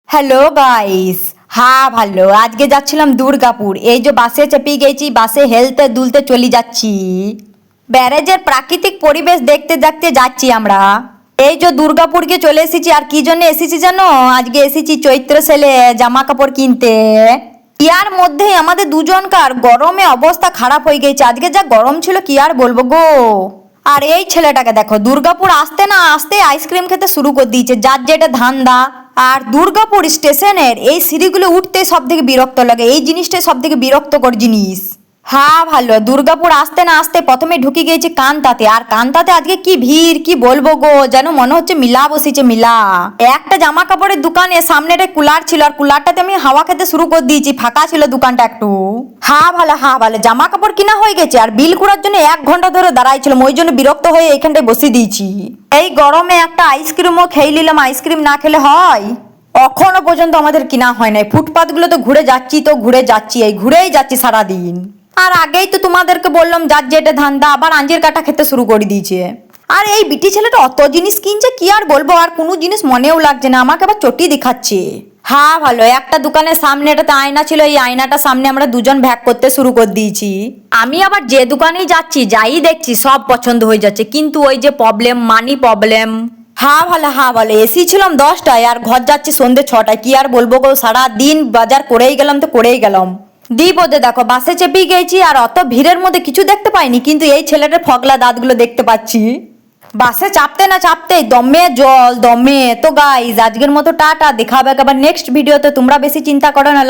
Hello guys. হ্যাঁ ভালো, আজকে যাচ্ছিলাম দুর্গাপুর। এই যে বাসে চেপে গেছি, বাসে হেলতে দুলতে চলে যাচ্ছি। ব্যারেজের প্রাকৃতিক পরিবেশ দেখতে দেখতে যাচ্ছি আমরা। এই যে দুর্গাপুরকে চলে এসেছি। আর কি জন্য এসেছি জানো? আজকে এসেছি চৈত্র সেলে জামা কাপড় কিনতে। ইয়ার মধ্যে আমাদের দুজনকার গরমে অবস্থা খারাপ হয়ে গেছে। আজকে যা গরম ছিল কি আর বলবো গো। আর এই ছেলেটাকে দেখো, দুর্গাপুর আসতে না আসতে আইসক্রিম খেতে শুরু করে দিয়েছে, যার যেটা ধান্দা। আর দুর্গাপুর স্টেশনের এই সিঁড়িগুলো উঠতে সব থেকে বিরক্ত লাগে। এই জিনিসটাই সব থেকে বিরক্তকর জিনিস। হ্যাঁ ভালো, দুর্গাপুর আসতে না আসতে প্রথমে ঢুকে গিয়েছে কান্তাতে। আর কান্তাতে আজকে কি ভিড় কি বলবো গো, যেন মনে হচ্ছে মিলা বসেছে মিলা। একটা জামা কাপড়ের দোকানের সামনে একটা কুলার ছিল, আর কুলারটাতে আমি হাওয়া খেতে শুরু করে দিয়েছি। ফাঁকা ছিল দোকানটা একটু। হ্যাঁ ভালো জামা কাপড় কিনা হয়ে গেছে। আর বিল করার জন্য 1 ঘন্টা ধরে দাঁড়াইছিলাম, ওই জন্য বিরক্ত হয়ে এইখানটায় বসে দিয়েছি। এই গরমে একটা আইসক্রিমও খেয়ে নিলাম, আইসক্রিম না খেলে হয়? এখনো পর্যন্ত আমাদের কিনা হয় নাই। ফুটপাথ গুলো তো ঘুরে যাচ্ছি এই ঘুরেই যাচ্ছি সারাদিন। আর আগেই তো তোমাদেরকে বললাম যার যেটা ধান্দা, আবার আঞ্জির কাটা খেতে শুরু করে দিয়েছে। আর এই বিটি ছেলেটা অত জিনিস কিনছে কি আর বলবো, আর কোনো জিনিস মনেও লাগছে না, আমাকে আবার চটি দেখাচ্ছে। হ্যাঁ ভালো, একটা দোকানের সামনে এটাতে আয়না ছিল, এই আয়নাটার সামনে আমরা দুজন ভ্যাগ করতে শুরু করে দিয়েছি। আমি আবার যে দোকানেই যাচ্ছি যাই দেখছি সব পছন্দ হয়ে যাচ্ছে, কিন্তু ওই যে প্রবলেম, মানি প্রবলেম। হ্যাঁ ভালো এসি ছিলাম 10টায়, আর ঘর যাচ্ছি সন্ধ্যে 6টায়। কি আর বলবো গো, সারা দিন বাজার করেই গেলাম তো করেই গেলাম। দ্বিপদে দেখো বাসে চেপেই গেছি, আর অত ভিড়ের মধ্যে কিছু দেখতে পাইনি, কিন্তু এই ছেলেটার ফগলা দাঁতগুলো দেখতে পাচ্ছি। বাসে চাপতে না চাপতেই দমে জল দমে। তো গাইজ আজকের মতো টাটা, দেখা হবে আবার নেক্সট ভিডিওতে। তোমরা বেশি চিন্তা করো না।